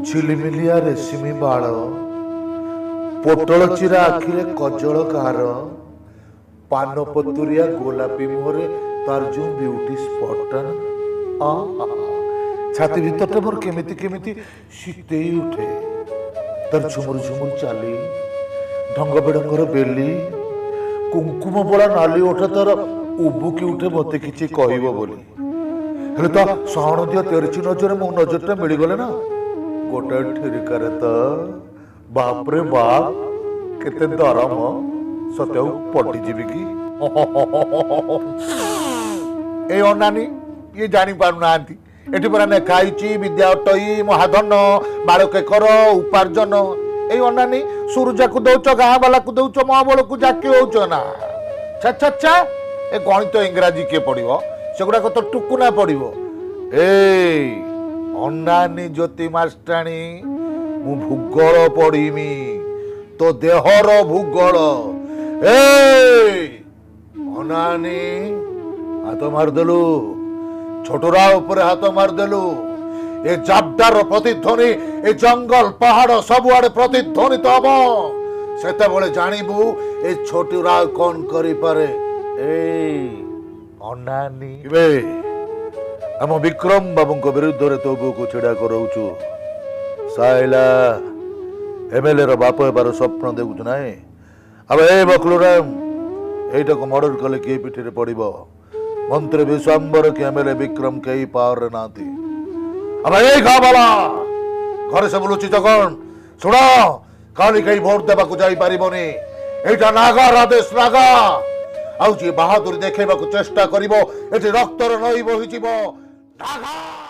ଝିଲିମିଲିଆ ରେଶମୀ ବାଳ, ପୋଟଳ ଚିରା ଆଖିରେ କଜଳ ଗାର, ପାନପତୁରିଆ ଗୋଲାପୀ ମୁହଁରେ ତାର ଯୋଉ ବିୟୁଟି ସ୍ପଟଟା ଛାତି ଭିତରଟା ମୋର କେମିତି କେମିତି ଶୀତେଇ ଉଠେ। ତାର ଝୁମୁର ଝୁମୁର ଚାଲି, ଢଙ୍ଗ ବେଢଙ୍ଗର ବେଲି, କୁଙ୍କୁମ ବୋଳା ନାଲି ଓଠ ତାର ଉବୁକି ଉଠେ ମତେ କିଛି କହିବ ବୋଲି। ହେଲେ ତା ସାଉଣ ଦିଆ ତେରଚି ନଜରରେ ମୋ ନଜରଟା ମିଳିଗଲେ ନା ଗୋଟାଏ ଠିରିକାରେ ତ ବାପରେ ବାପ କେତେ ଦରମ ସତେ ଆଉ ପଟିଯିବି କି? ଏଇ ଅନାନୀ ଇଏ ଜାଣି ପାରୁନାହାନ୍ତି ଏଠି ପରା ଲେଖା ହେଇଛି ବିଦ୍ୟା ଅଟଇ ମହାଧନ ବାଳକେ କର ଉପାର୍ଜନ। ଏଇ ଅନାନୀ ସୁରୁଜାକୁ ଦଉଛ, ଗାଁ ବାଲାକୁ ଦଉଛ, ମହାବଳକୁ ଜାକି ହଉଛ ନା। ଛା ଏ ଗଣିତ ଇଂରାଜୀ କିଏ ପଢିବ? ସେଗୁଡାକ ତ ଟୁକୁନା ପଡିବ। ଏଇ ଅନାନୀ ଜ୍ୟୋତି ମାଷ୍ଟ୍ରାଣୀ, ମୁଁ ଭୂଗୋଳ ପଢିମି, ତୋ ଦେହର ଭୂଗୋଳ। ଏଇ ଅନାନୀ ହାତ ମାରିଦେଲୁ, ଛୋଟରା ଉପରେ ହାତ ମାରିଦେଲୁ। ଏ ଜାବଦାର ପ୍ରତିଧ୍ୱନି ଏ ଜଙ୍ଗଲ ପାହାଡ ସବୁଆଡେ ପ୍ରତିଧ୍ୱନିତ ହବ। ସେତେବେଳେ ଜାଣିବୁ ଏ ଛୋଟରା କଣ କରିପାରେ। ଏଇ ଅନାନୀ ଆମ ବିକ୍ରମ ବାବୁଙ୍କ ବିରୁଦ୍ଧରେ ତୋ ବୋଉକୁ ଛିଡା କରଉଛୁ। ସାଇଲା ଏମଏଲଏ ର ବାପ ହେବାର ସ୍ୱପ୍ନ ଦେଖୁଛୁ ନାହିଁ? ଆଉ ଏ ବକଲୁରାମ ଏଇଟାକୁ ମର୍ଡର କଲେ କିଏ ପିଠିରେ ପଡିବ? ମନ୍ତ୍ରୀ ବିଶ୍ୱାମ୍ବର କି ଏମଏଲଏ ବିକ୍ରମ କେହି ପାୱାରରେ ନାହାନ୍ତି। अब ए गाँ वाला घरे सब लुचित कौन शुण काली कहीं भोट देवा जाई पारिबनी। एटा नागा रादेश नागा आउ जी बहादुरी देखा चेष्टा करिवो एठी रक्तर नई बोहिजिवो नागा।